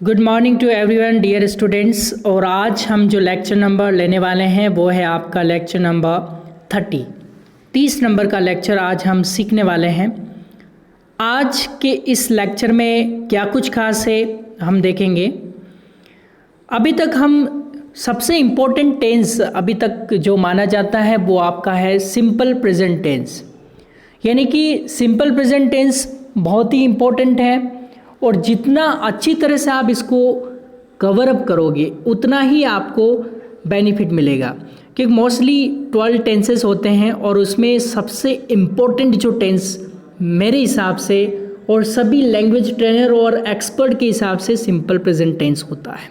Good morning to everyone dear students. और आज हम जो लेक्चर नंबर लेने वाले हैं वो है आपका लेक्चर नंबर 30 नंबर का लेक्चर आज हम सीखने वाले हैं। आज के इस लेक्चर में क्या कुछ खास है हम देखेंगे। अभी तक हम सबसे इम्पोर्टेंट टेंस अभी तक जो माना जाता है वो आपका है सिंपल प्रेजेंट टेंस, यानी कि सिंपल प्रेजेंट टेंस बहुत ही इम्पोर्टेंट है और जितना अच्छी तरह से आप इसको कवर अप करोगे उतना ही आपको बेनिफिट मिलेगा, क्योंकि मोस्टली 12 टेंसेस होते हैं और उसमें सबसे इम्पोर्टेंट जो टेंस मेरे हिसाब से और सभी लैंग्वेज ट्रेनर और एक्सपर्ट के हिसाब से सिंपल प्रेजेंट टेंस होता है।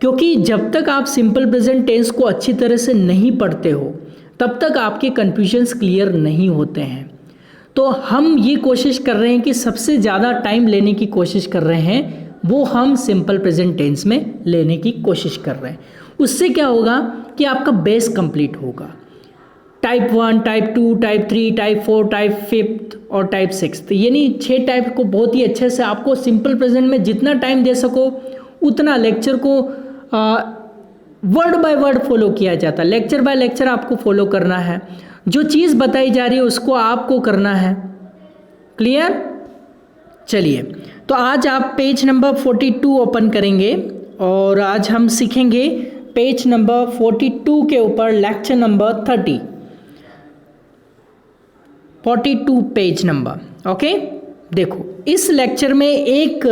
क्योंकि जब तक आप सिंपल प्रेजेंट टेंस को अच्छी तरह से नहीं पढ़ते हो तब तक आपके कन्फ्यूजन्स क्लियर नहीं होते हैं। तो हम ये कोशिश कर रहे हैं कि सबसे ज़्यादा टाइम लेने की कोशिश कर रहे हैं वो हम सिंपल प्रेजेंट टेंस में लेने की कोशिश कर रहे हैं। उससे क्या होगा कि आपका बेस कंप्लीट होगा। Type 1, type 2, type 3, type 4, type 5 और टाइप 6, यानी 6 टाइप को बहुत ही अच्छे से आपको सिंपल प्रेजेंट में जितना टाइम दे सको उतना लेक्चर को वर्ड बाय वर्ड फॉलो किया जाता है। लेक्चर बाय लेक्चर आपको फॉलो करना है, जो चीज़ बताई जा रही है उसको आपको करना है। क्लियर? चलिए, तो आज आप पेज नंबर 42 ओपन करेंगे और आज हम सीखेंगे पेज नंबर 42 के ऊपर lecture number 42 page number. Okay, देखो इस लेक्चर में एक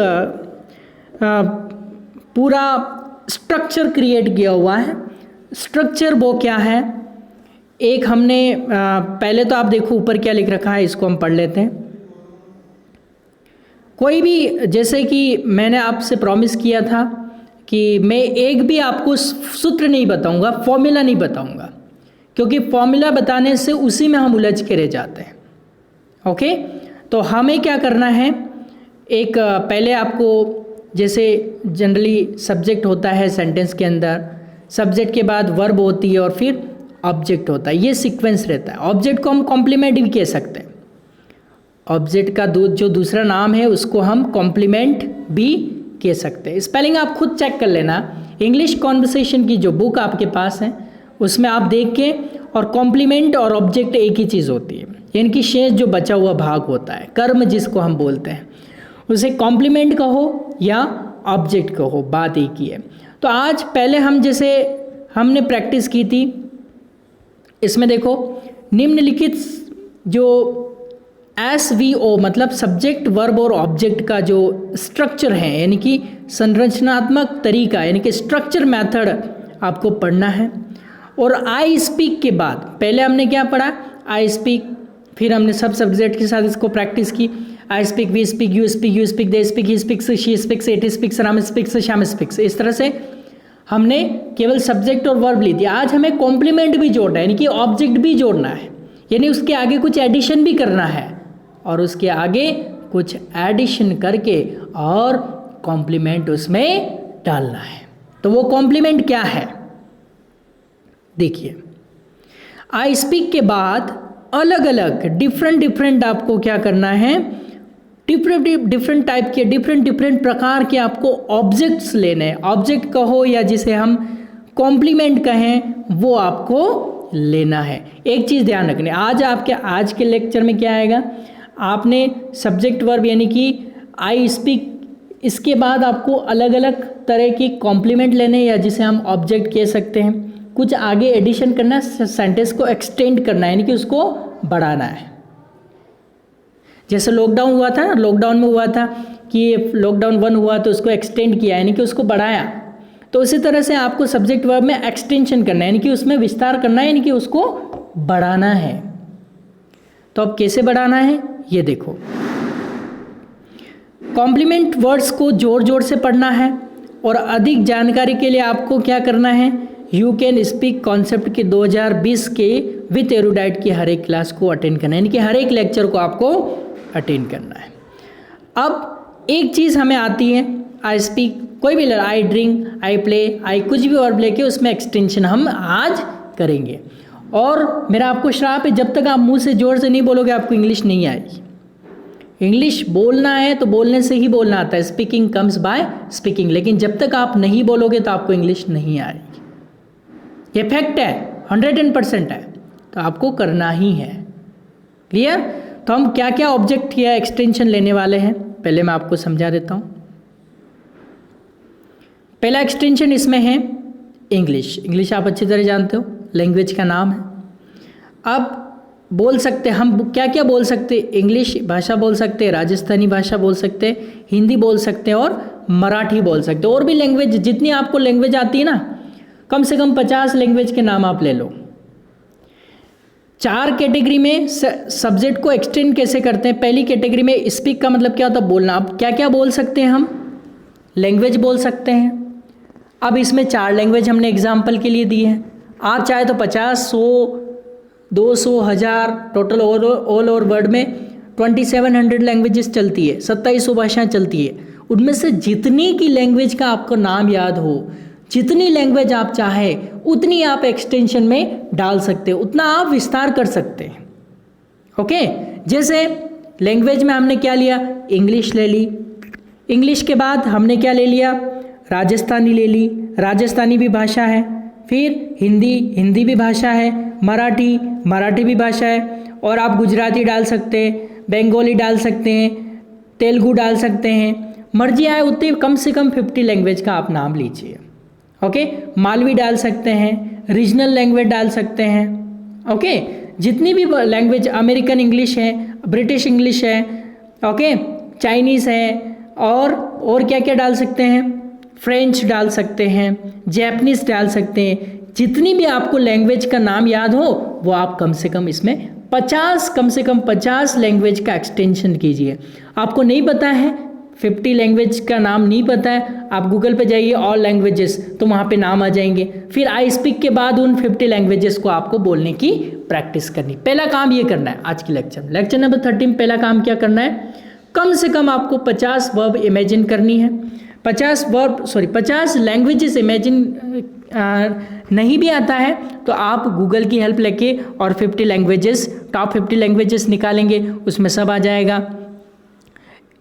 पूरा स्ट्रक्चर क्रिएट किया हुआ है। स्ट्रक्चर वो क्या है, एक हमने पहले तो आप देखो ऊपर क्या लिख रखा है, इसको हम पढ़ लेते हैं। कोई भी, जैसे कि मैंने आपसे प्रॉमिस किया था कि मैं एक भी आपको सूत्र नहीं बताऊंगा, फॉर्मूला नहीं बताऊंगा, क्योंकि फॉर्मूला बताने से उसी में हम उलझ के रह जाते हैं। ओके, तो हमें क्या करना है, एक पहले आपको, जैसे जनरली सब्जेक्ट होता है सेंटेंस के अंदर, सब्जेक्ट के बाद वर्ब होती है और फिर ऑब्जेक्ट होता है, ये सीक्वेंस रहता है। ऑब्जेक्ट को हम कॉम्प्लीमेंट भी कह सकते हैं। ऑब्जेक्ट का जो दूसरा नाम है उसको हम कॉम्प्लीमेंट भी कह सकते हैं। स्पेलिंग आप खुद चेक कर लेना। इंग्लिश कॉन्वर्सेशन की जो बुक आपके पास है उसमें आप देख के, और कॉम्प्लीमेंट और ऑब्जेक्ट एक ही चीज़ होती है, यानी कि शेष जो बचा हुआ भाग होता है, कर्म जिसको हम बोलते हैं, उसे कॉम्प्लीमेंट कहो या ऑब्जेक्ट कहो, बात एक ही है। तो आज पहले हम जैसे हमने प्रैक्टिस की थी, इसमें देखो निम्नलिखित जो SVO मतलब सब्जेक्ट वर्ब और ऑब्जेक्ट का जो स्ट्रक्चर है, यानी कि संरचनात्मक तरीका, यानी कि स्ट्रक्चर मेथड आपको पढ़ना है। और आई स्पीक के बाद पहले हमने क्या पढ़ा, आई स्पीक, फिर हमने सब सब्जेक्ट के साथ इसको प्रैक्टिस की। I speak, we speak, you speak, you speak, they speak, he speaks, she speaks, it speaks, Ram speaks, Shyam speaks. इस तरह से हमने केवल सब्जेक्ट और वर्ब ली थी। आज हमें कॉम्प्लीमेंट भी जोड़ना है, यानी कि ऑब्जेक्ट भी जोड़ना है, यानी उसके आगे कुछ एडिशन भी करना है और उसके आगे कुछ एडिशन करके और कॉम्प्लीमेंट उसमें डालना है। तो वो कॉम्प्लीमेंट क्या है, देखिए। आई स्पीक के बाद अलग अलग डिफरेंट आपको क्या करना है, डिफरेंट टाइप के डिफरेंट प्रकार के आपको ऑब्जेक्ट्स लेने हैं। ऑब्जेक्ट कहो या जिसे हम कॉम्प्लीमेंट कहें, वो आपको लेना है। एक चीज़ ध्यान रखनी, आज के लेक्चर में क्या आएगा, आपने सब्जेक्ट वर्ब यानी कि आई स्पीक, इसके बाद आपको अलग अलग तरह की कॉम्प्लीमेंट लेने, या जिसे हम ऑब्जेक्ट कह सकते हैं, कुछ आगे एडिशन करना, सेंटेंस को एक्सटेंड करना है, यानी कि उसको बढ़ाना है। जैसे लॉकडाउन हुआ था ना, लॉकडाउन में हुआ था कि लॉकडाउन 1 हुआ तो उसको एक्सटेंड किया, यानी कि उसको बढ़ाया। तो उसी तरह से आपको सब्जेक्ट वर्ब में एक्सटेंशन करना है, यानी कि उसमें विस्तार करना है, यानी कि उसको बढ़ाना है। तो अब कैसे बढ़ाना है ये देखो। कॉम्प्लीमेंट वर्ड्स को जोड़ से पढ़ना है, और अधिक जानकारी के लिए आपको क्या करना है, यू कैन स्पीक कॉन्सेप्ट के 2020 के विथ एरुडाइट की हर एक क्लास को अटेंड करना है, यानी कि हर एक लेक्चर को आपको अटेंड करना है। अब एक चीज़ हमें आती है, आई स्पीक, कोई भी, आई ड्रिंक, आई प्ले, आई कुछ भी वर्ब लेके उसमें एक्सटेंशन हम आज करेंगे। और मेरा आपको श्राप है, जब तक आप मुंह से जोर से नहीं बोलोगे आपको इंग्लिश नहीं आएगी। इंग्लिश बोलना है तो बोलने से ही बोलना आता है, स्पीकिंग कम्स बाय स्पीकिंग, लेकिन जब तक आप नहीं बोलोगे तो आपको इंग्लिश नहीं आएगी। ये फैक्ट है, 110% है, तो आपको करना ही है। क्लियर? तो हम क्या क्या ऑब्जेक्ट या एक्सटेंशन लेने वाले हैं पहले मैं आपको समझा देता हूँ। पहला एक्सटेंशन इसमें है इंग्लिश। इंग्लिश आप अच्छी तरह जानते हो, लैंग्वेज का नाम है। अब बोल सकते हम क्या क्या बोल सकते, इंग्लिश भाषा बोल सकते, राजस्थानी भाषा बोल सकते, हिंदी बोल सकते और मराठी बोल सकते, और भी लैंग्वेज, जितनी आपको लैंग्वेज आती है ना, कम से कम 50 लैंग्वेज के नाम आप ले लो। 4 कैटेगरी में सब्जेक्ट को एक्सटेंड कैसे करते हैं। पहली कैटेगरी में स्पीक का मतलब क्या होता है, बोलना। अब क्या क्या बोल सकते हैं हम, लैंग्वेज बोल सकते हैं। अब इसमें 4 लैंग्वेज हमने एग्जाम्पल के लिए दी है। आप चाहे तो 50, 100, 200, 1000 टोटल ऑल ओवर वर्ल्ड में 2700 लैंग्वेजेस चलती है, 2700 भाषाएं चलती है। उनमें से जितनी की लैंग्वेज का आपको नाम याद हो, जितनी लैंग्वेज आप चाहें उतनी आप एक्सटेंशन में डाल सकते हो, उतना आप विस्तार कर सकते हैं। ओके, जैसे लैंग्वेज में हमने क्या लिया, इंग्लिश ले ली। इंग्लिश के बाद हमने क्या ले लिया, राजस्थानी ले ली, राजस्थानी भी भाषा है। फिर हिंदी, हिंदी भी भाषा है। मराठी, मराठी भी भाषा है। और आप गुजराती डाल सकते हैं, बंगाली डाल सकते हैं, तेलुगु डाल सकते हैं, मर्जी आए उतनी, कम से कम 50 लैंग्वेज का आप नाम लीजिए। ओके, मालवी डाल सकते हैं, रीजनल लैंग्वेज डाल सकते हैं। ओके, जितनी भी लैंग्वेज, अमेरिकन इंग्लिश है, ब्रिटिश इंग्लिश है, ओके, चाइनीज़ है, और क्या क्या डाल सकते हैं, फ्रेंच डाल सकते हैं, जैपनीज़ डाल सकते हैं। जितनी भी आपको लैंग्वेज का नाम याद हो वो आप कम से कम इसमें 50, कम से कम 50 लैंग्वेज का एक्सटेंशन कीजिए। आपको नहीं पता है, 50 लैंग्वेज का नाम नहीं पता है, आप गूगल पे जाइए ऑल लैंग्वेजेस, तो वहाँ पे नाम आ जाएंगे। फिर आई स्पीक के बाद उन 50 लैंग्वेजेस को आपको बोलने की प्रैक्टिस करनी। पहला काम ये करना है आज की लेक्चर नंबर 13 में। पहला काम क्या करना है, कम से कम आपको 50 वर्ब इमेजिन करनी है। 50 लैंग्वेजेस इमेजिन नहीं भी आता है तो आप गूगल की हेल्प लेके और 50 लैंग्वेजेस, टॉप 50 लैंग्वेजेस निकालेंगे, उसमें सब आ जाएगा।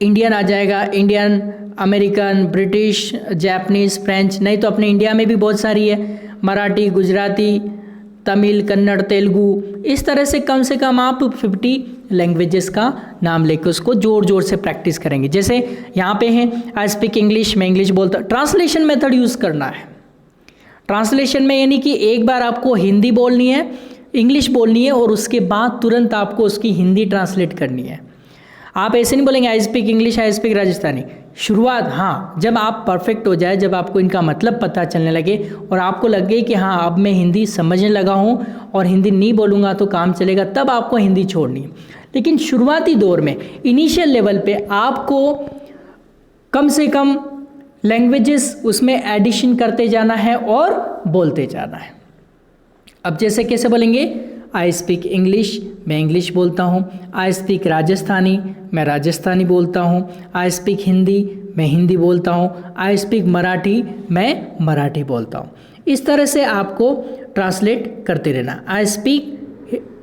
इंडियन आ जाएगा, Indian, American, British, Japanese, French, नहीं तो अपने इंडिया में भी बहुत सारी है, मराठी, गुजराती, तमिल, कन्नड़, तेलुगु। इस तरह से कम आप 50 लैंग्वेजेस का नाम लेके उसको जोर जोर से प्रैक्टिस करेंगे। जैसे यहाँ पे है आई स्पीक इंग्लिश, मैं इंग्लिश बोलता हूँ। ट्रांसलेशन मेथड यूज़ करना है। ट्रांसलेशन में यानी कि एक बार आपको हिंदी बोलनी है, इंग्लिश बोलनी है, और उसके बाद तुरंत आपको उसकी हिंदी ट्रांसलेट करनी है। आप ऐसे नहीं बोलेंगे I speak English, I speak Rajasthani. शुरुआत, हाँ, जब आप परफेक्ट हो जाए, जब आपको इनका मतलब पता चलने लगे और आपको लगे कि हाँ अब मैं हिंदी समझने लगा हूँ और हिंदी नहीं बोलूँगा तो काम चलेगा, तब आपको हिंदी छोड़नी है। लेकिन शुरुआती दौर में, इनिशियल लेवल पे, आपको कम से कम लैंग्वेजेस उसमें एडिशन करते जाना है और बोलते जाना है। अब जैसे कैसे बोलेंगे, आई स्पीक इंग्लिश, मैं इंग्लिश बोलता हूँ। आई स्पीक राजस्थानी, मैं राजस्थानी बोलता हूँ। आई स्पीक हिंदी, मैं हिंदी बोलता हूँ। आई स्पीक मराठी, मैं मराठी बोलता हूँ। इस तरह से आपको ट्रांसलेट करते रहना। आई स्पीक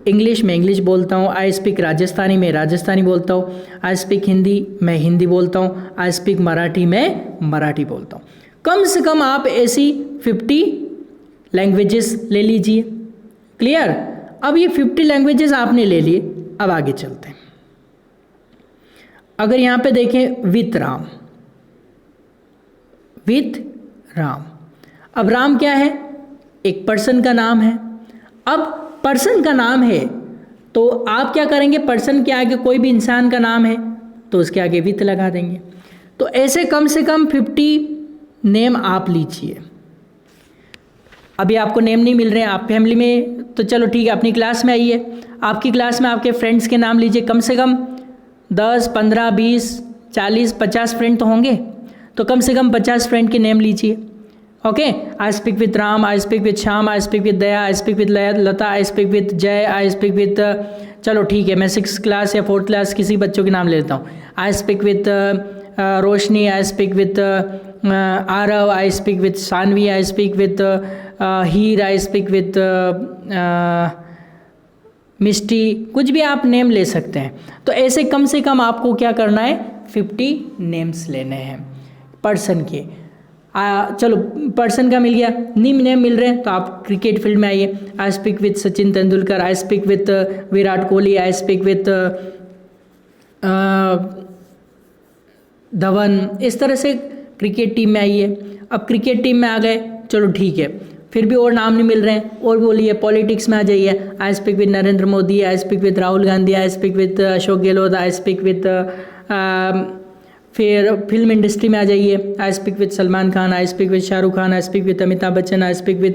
इंग्लिश, मैं इंग्लिश बोलता हूँ। आई स्पीक राजस्थानी, मैं राजस्थानी बोलता हूँ। आई स्पीक हिंदी, मैं हिंदी बोलता हूँ। आई स्पीक मराठी, मैं मराठी बोलता हूँ। कम से कम आप ऐसी 50 लैंग्वेजेस ले लीजिए। क्लियर? अब ये 50 लैंग्वेजेस आपने ले लिए, अब आगे चलते हैं। अगर यहाँ पे देखें विथ राम, विथ राम, अब राम क्या है, एक पर्सन का नाम है। अब पर्सन का नाम है तो आप क्या करेंगे, पर्सन के आगे कोई भी इंसान का नाम है तो उसके आगे विथ लगा देंगे। तो ऐसे कम से कम 50 नेम आप लीजिए। अभी आपको नेम नहीं मिल रहे हैं, आप फैमिली में, तो चलो ठीक है, अपनी क्लास में आइए। आपकी क्लास में आपके फ्रेंड्स के नाम लीजिए। कम से कम 10, 15, 20, 40, 50 फ्रेंड तो होंगे, तो कम से कम 50 फ्रेंड के नेम लीजिए। Okay, I speak with Ram, I speak with Shyam, I speak with Daya, I speak with Lata, I speak with जय, आई स्पीक विथ, चलो ठीक है, मैं 6th क्लास या 4th क्लास किसी बच्चों के नाम ले लेता हूँ। I speak with Roshni, I speak with Aarav, I speak with Saanvi, I speak with Heer, I speak with Mishti, कुछ भी आप नेम ले सकते हैं। तो ऐसे कम से कम आपको क्या करना है, 50 नेम्स लेने हैं पर्सन के। चलो पर्सन का मिल गया, नेम मिल रहे हैं तो आप क्रिकेट फील्ड में आइए। आई speak with Sachin Tendulkar, I speak with Virat Kohli, I speak with Dhawan. इस तरह से क्रिकेट टीम में आइए। अब क्रिकेट टीम में आ गए, चलो ठीक है, फिर भी और नाम नहीं मिल रहे हैं, और बोलिए पॉलिटिक्स में आ जाइए। आई speak with Narendra Modi, I speak with Rahul Gandhi, I speak with Ashok Gehlot, I speak with फिर फिल्म इंडस्ट्री में आ जाइए। आई speak with Salman Khan, I speak with Shahrukh Khan, I speak with Amitabh Bachchan, I speak with,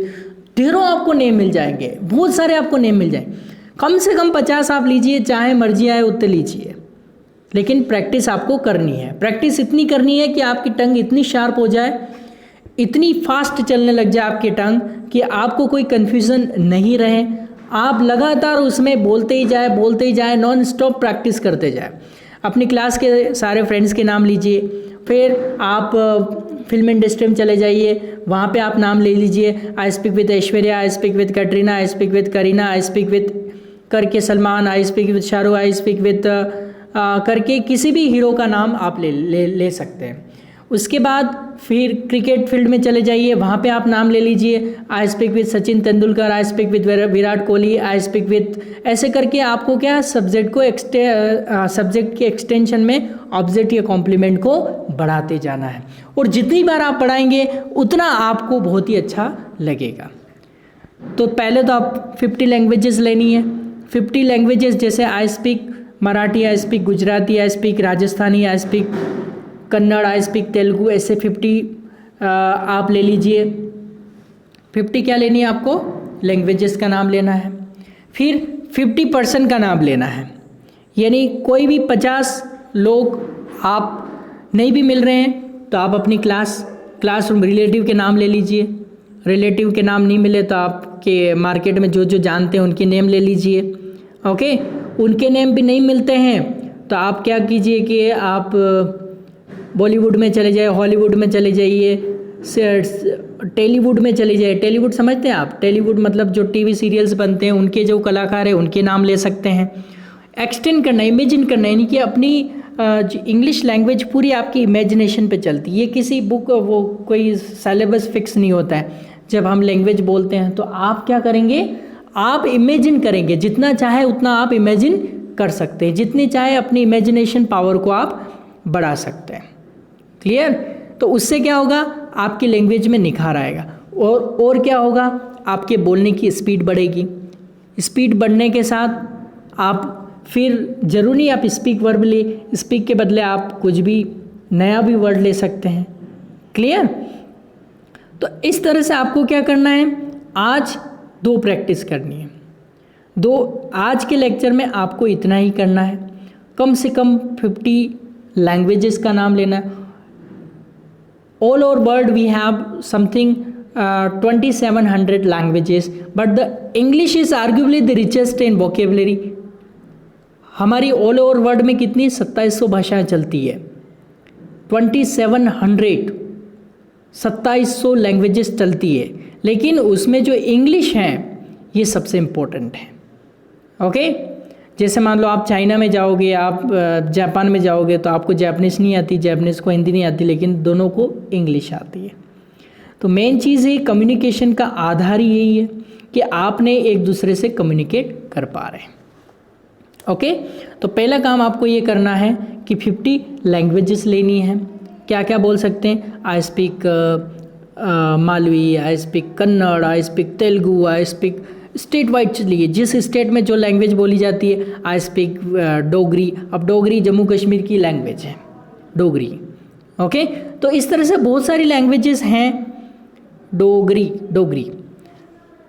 ढेरों आपको नेम मिल जाएंगे, बहुत सारे आपको नेम मिल जाएंगे। कम से कम 50 आप लीजिए, चाहे मर्जी आए उतने लीजिए, लेकिन प्रैक्टिस आपको करनी है। प्रैक्टिस इतनी करनी है कि आपकी टंग इतनी शार्प हो जाए, इतनी फास्ट चलने लग जाए आपकी टंग कि आपको कोई कन्फ्यूज़न नहीं रहे। आप लगातार उसमें बोलते ही जाए, नॉन स्टॉप प्रैक्टिस करते जाए। अपनी क्लास के सारे फ्रेंड्स के नाम लीजिए, फिर आप फिल्म इंडस्ट्री में चले जाइए, वहाँ पे आप नाम ले लीजिए। I speak with Aishwarya, I speak with Katrina, I speak with Kareena, I speak with करके Salman, I speak with Shahrukh, I speak with करके किसी भी हीरो का नाम आप ले सकते हैं। उसके बाद फिर क्रिकेट फील्ड में चले जाइए, वहाँ पे आप नाम ले लीजिए। I speak with Sachin Tendulkar, I speak with Virat Kohli, I speak with, ऐसे करके आपको क्या सब्जेक्ट के एक्सटेंशन में ऑब्जेक्ट या कॉम्प्लीमेंट को बढ़ाते जाना है, और जितनी बार आप बढ़ाएंगे उतना आपको बहुत ही अच्छा लगेगा। तो पहले तो आप 50 लैंग्वेजेस लेनी है। 50 लैंग्वेजेस जैसे I speak Marathi, I speak Gujarati, I speak Rajasthani, I speak Kannada, I speak Telugu, ऐसे 50 आप ले लीजिए। 50 क्या लेनी है आपको, लैंग्वेजेस का नाम लेना है। फिर 50% का नाम लेना है, यानी कोई भी 50 लोग आप नहीं भी मिल रहे हैं तो आप अपनी क्लासरूम रिलेटिव के नाम ले लीजिए। रिलेटिव के नाम नहीं मिले तो आपके मार्केट में जो जानते हैं उनके नेम ले लीजिए। ओके, उनके नेम भी नहीं मिलते हैं तो आप क्या कीजिए कि आप बॉलीवुड में चले जाइए, हॉलीवुड में चले जाइए, टेलीवुड में चले जाइए। टेलीवुड समझते हैं आप, टेलीवुड मतलब जो टीवी सीरियल्स बनते हैं उनके जो कलाकार हैं उनके नाम ले सकते हैं। एक्सटेंड करना, इमेजिन करना, यानी कि अपनी इंग्लिश लैंग्वेज पूरी आपकी इमेजिनेशन पे चलती है। ये किसी बुक वो कोई सिलेबस फिक्स नहीं होता है। जब हम लैंग्वेज बोलते हैं तो आप क्या करेंगे, आप इमेजिन करेंगे, जितना चाहे उतना आप इमेजिन कर सकते हैं, जितनी चाहे अपनी इमेजिनेशन पावर को आप बढ़ा सकते हैं। क्लियर? तो उससे क्या होगा, आपकी लैंग्वेज में निखार आएगा, और क्या होगा, आपके बोलने की स्पीड बढ़ेगी। स्पीड बढ़ने के साथ आप फिर जरूरी नहीं आप स्पीक वर्बली, स्पीक के बदले आप कुछ भी नया भी वर्ड ले सकते हैं। क्लियर? तो इस तरह से आपको क्या करना है, आज 2 प्रैक्टिस करनी है। 2 आज के लेक्चर में आपको इतना ही करना है। कम से कम 50 लैंग्वेजेस का नाम लेना है। All over world we have something 2700 languages, but the English is arguably the richest in vocabulary. हमारी ऑल ओवर वर्ल्ड में कितनी 2700 भाषाएं चलती है, 2700 लैंग्वेजेस चलती है, लेकिन उसमें जो इंग्लिश हैं ये सबसे इम्पोर्टेंट है। ओके, जैसे मान लो आप चाइना में जाओगे, आप जापान में जाओगे तो आपको जापानीज़ नहीं आती, जापानीज़ को हिंदी नहीं आती, लेकिन दोनों को इंग्लिश आती है। तो मेन चीज़ है कम्युनिकेशन का आधार ही यही है कि आपने एक दूसरे से कम्युनिकेट कर पा रहे हैं। ओके, तो पहला काम आपको ये करना है कि 50 लैंग्वेजेस लेनी है। क्या क्या बोल सकते हैं, I speak Malvi, I speak Kannada, I speak Telugu, I speak state wide चलिए, जिस स्टेट में जो लैंग्वेज बोली जाती है। आई स्पीक डोगरी, अब डोगरी जम्मू कश्मीर की लैंग्वेज है डोगरी। ओके, तो इस तरह से बहुत सारी लैंग्वेजेस हैं। डोगरी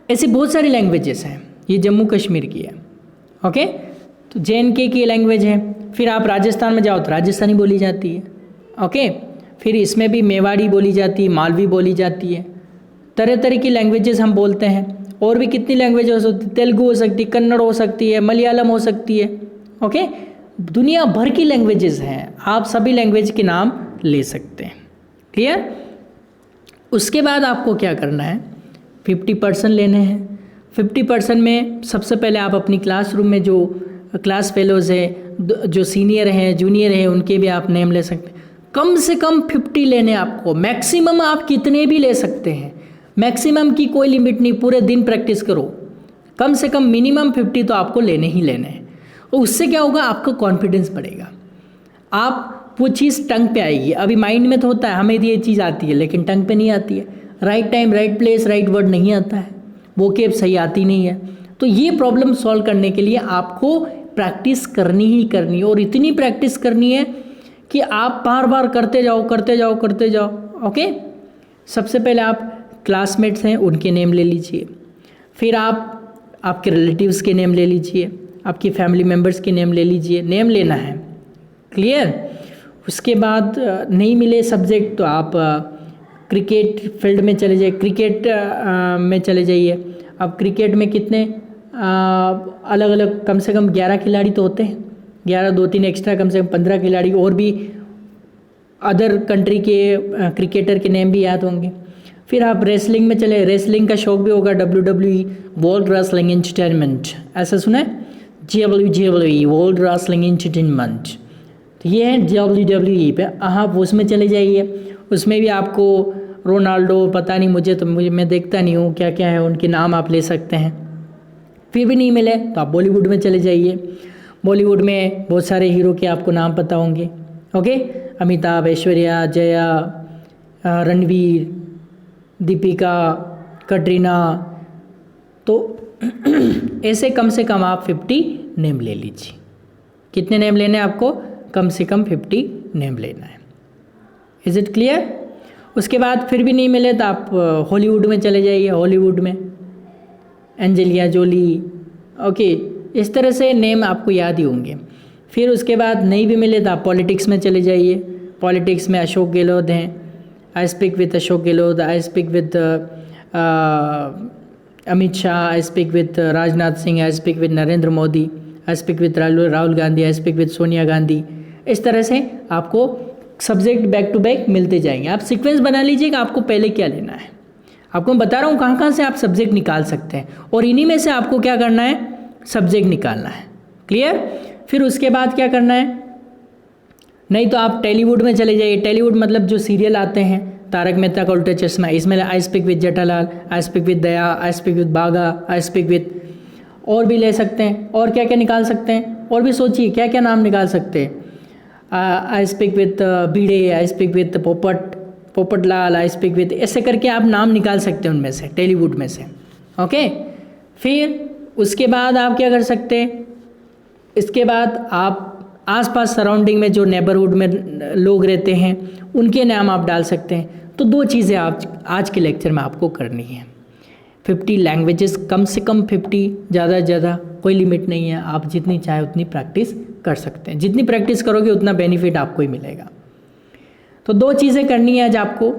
ऐसी बहुत सारी लैंग्वेजेस हैं, ये जम्मू कश्मीर की है। ओके, तो JNK की लैंग्वेज है। फिर आप राजस्थान में जाओ तो राजस्थानी बोली जाती है। ओके, फिर इसमें भी मेवाड़ी बोली जाती है, मालवी बोली जाती है। तरह तरह की लैंग्वेजेस हम बोलते हैं। और भी कितनी लैंग्वेज हो सकती है, तेलुगु हो सकती है, कन्नड़ हो सकती है, मलयालम हो सकती है। ओके, दुनिया भर की लैंग्वेजेस हैं, आप सभी लैंग्वेज के नाम ले सकते हैं। क्लियर? उसके बाद आपको क्या करना है, 50% लेने हैं। 50% में सबसे पहले आप अपनी क्लासरूम में जो क्लास फेलोज़ हैं, जो सीनियर हैं, जूनियर हैं, उनके भी आप नेम ले सकते हैं। कम से कम 50 लेने आपको, मैक्सिमम आप कितने भी ले सकते हैं, मैक्सिमम की कोई लिमिट नहीं, पूरे दिन प्रैक्टिस करो, कम से कम मिनिमम 50 तो आपको लेने ही लेने हैं। और उससे क्या होगा, आपका कॉन्फिडेंस बढ़ेगा, आप वो चीज़ टंग पे आएगी। अभी माइंड में तो होता है हमें ये चीज़ आती है, लेकिन टंग पे नहीं आती है, right time right place right word नहीं आता है, वोकेब सही आती नहीं है। तो ये प्रॉब्लम सॉल्व करने के लिए आपको प्रैक्टिस करनी ही करनी है, और इतनी प्रैक्टिस करनी है कि आप बार बार करते जाओ करते जाओ करते जाओ। ओके, सबसे पहले आप क्लासमेट्स हैं उनके नेम ले लीजिए, फिर आप आपके रिलेटिव्स के नेम ले लीजिए, आपकी फैमिली मेम्बर्स के नेम ले लीजिए, नेम लेना है, क्लियर। उसके बाद नहीं मिले सब्जेक्ट तो आप क्रिकेट फील्ड में चले जाइए, क्रिकेट में चले जाइए। अब क्रिकेट में कितने अलग अलग कम से कम 11 खिलाड़ी तो होते हैं, 11 2-3 एक्स्ट्रा कम से कम 15 खिलाड़ी, और भी अदर कंट्री के क्रिकेटर के नेम भी याद होंगे। फिर आप रेसलिंग में चले, रेसलिंग का शौक भी होगा, WWE वर्ल्ड रेसलिंग एंटरटेनमेंट, ऐसा सुना है, WWE वर्ल्ड रेसलिंग एंटरटेनमेंट, तो ये है WWE पे, आप उसमें चले जाइए। उसमें भी आपको रोनाल्डो, पता नहीं मुझे मैं देखता नहीं हूँ क्या क्या है, उनके नाम आप ले सकते हैं। फिर भी नहीं मिले तो आप बॉलीवुड में चले जाइए, बॉलीवुड में बहुत सारे हीरो के आपको नाम पता होंगे। ओके, अमिताभ, ऐश्वर्या, जया, रणवीर, दीपिका, कटरीना, तो ऐसे कम से कम आप 50 नेम ले लीजिए। कितने नेम लेने हैं आपको, कम से कम 50 नेम लेना है। Is it clear. उसके बाद फिर भी नहीं मिले तो आप हॉलीवुड में चले जाइए, हॉलीवुड में एंजेलिना जोली, ओके, इस तरह से नेम आपको याद ही होंगे। फिर उसके बाद नहीं भी मिले तो आप पॉलिटिक्स में चले जाइए, पॉलिटिक्स में अशोक गहलोत हैं, आई speak with Ashok Gehlot, I speak with Amit Shah, I speak with Rajnath Singh, I speak with Narendra Modi, I speak with Rahul Gandhi, I speak with Sonia Gandhi. इस तरह से आपको सब्जेक्ट बैक टू बैक मिलते जाएंगे। आप सीक्वेंस बना लीजिए कि आपको पहले क्या लेना है। आपको मैं बता रहा हूँ कहाँ कहाँ से आप सब्जेक्ट निकाल सकते हैं, और इन्हीं में से आपको क्या करना है, सब्जेक्ट निकालना है, क्लियर। फिर उसके बाद क्या करना है, नहीं तो आप टॉलीवुड में चले जाइए। टॉलीवुड मतलब जो सीरियल आते हैं, तारक मेहता का उल्टा चश्मा, इसमें आई speak with Jethalal, I speak with Daya, I speak with बागा, आई स्पीक विद, और भी ले सकते हैं। और क्या क्या निकाल सकते हैं, और भी सोचिए क्या क्या नाम निकाल सकते हैं। आई speak with Bhide, I speak with Popatlal, I speak with, ऐसे करके आप नाम निकाल सकते हैं उनमें से, टॉलीवुड में से। ओके, फिर उसके बाद आप क्या कर सकते हैं, इसके बाद आप आसपास सराउंडिंग में जो नेबरहुड में लोग रहते हैं उनके नाम आप डाल सकते हैं। तो दो चीज़ें आप आज के लेक्चर में आपको करनी है। 50 लैंग्वेजेस, कम से कम 50, ज़्यादा से ज़्यादा कोई लिमिट नहीं है, आप जितनी चाहे उतनी प्रैक्टिस कर सकते हैं। जितनी प्रैक्टिस करोगे उतना बेनिफिट आपको ही मिलेगा। तो दो चीज़ें करनी है आज आपको,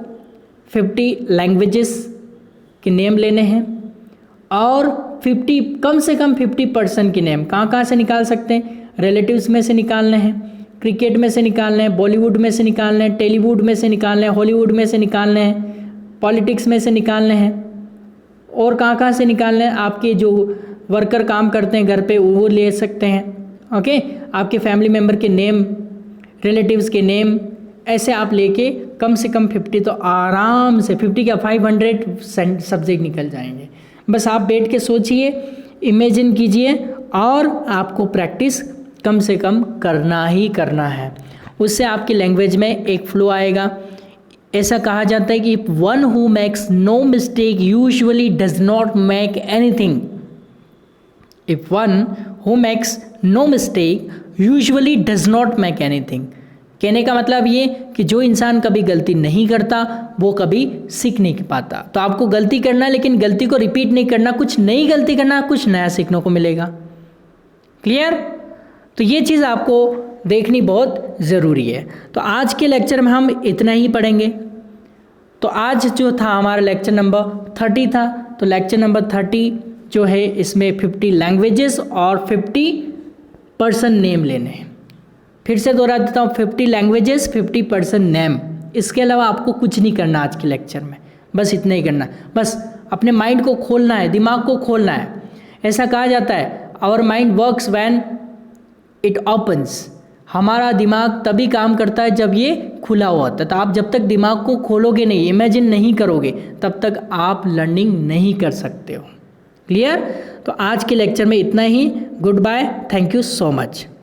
50 लैंग्वेजेस के नेम लेने हैं, और 50 कम से कम 50% के नेम कहाँ कहाँ से निकाल सकते हैं, रिलेटिव्स में से निकालने हैं, क्रिकेट में से निकालने हैं, बॉलीवुड में से निकालने हैं, टॉलीवुड में से निकालने हैं, हॉलीवुड में से निकालने हैं, पॉलिटिक्स में से निकालने हैं, और कहाँ कहाँ से निकालने हैं, आपके जो वर्कर काम करते हैं घर पे वो ले सकते हैं। ओके, आपके फैमिली मेम्बर के नेम, रिलेटिव्स के नेम, ऐसे आप लेके कम से कम 50 तो आराम से 50 का 500 सब्जेक्ट निकल जाएंगे। बस आप बैठ के सोचिए, इमेजिन कीजिए, और आपको प्रैक्टिस कम से कम करना ही करना है। उससे आपकी लैंग्वेज में एक फ्लो आएगा। ऐसा कहा जाता है कि one who makes no mistake usually does not make anything. If one who makes no mistake usually does not make anything. कहने का मतलब ये कि जो इंसान कभी गलती नहीं करता वो कभी सीख नहीं पाता। तो आपको गलती करना है, लेकिन गलती को रिपीट नहीं करना, कुछ नई गलती करना, कुछ नया सीखने को मिलेगा। क्लियर। तो ये चीज़ आपको देखनी बहुत ज़रूरी है। तो आज के लेक्चर में हम इतना ही पढ़ेंगे। तो आज जो था हमारा लेक्चर नंबर 30 था। तो लेक्चर नंबर 30 जो है इसमें 50 लैंग्वेजेस और 50% नेम लेने हैं। फिर से दोहरा देता हूँ, 50 लैंग्वेजेस 50% नेम। इसके अलावा आपको कुछ नहीं करना आज के लेक्चर में, बस इतना ही करना, बस अपने माइंड को खोलना है, दिमाग को खोलना है। ऐसा कहा जाता है our mind works when it opens, हमारा दिमाग तभी काम करता है जब ये खुला हुआ होता है। तो आप जब तक दिमाग को खोलोगे नहीं, इमेजिन नहीं करोगे, तब तक आप लर्निंग नहीं कर सकते हो। क्लियर? तो आज के लेक्चर में इतना ही। Goodbye, thank you so much.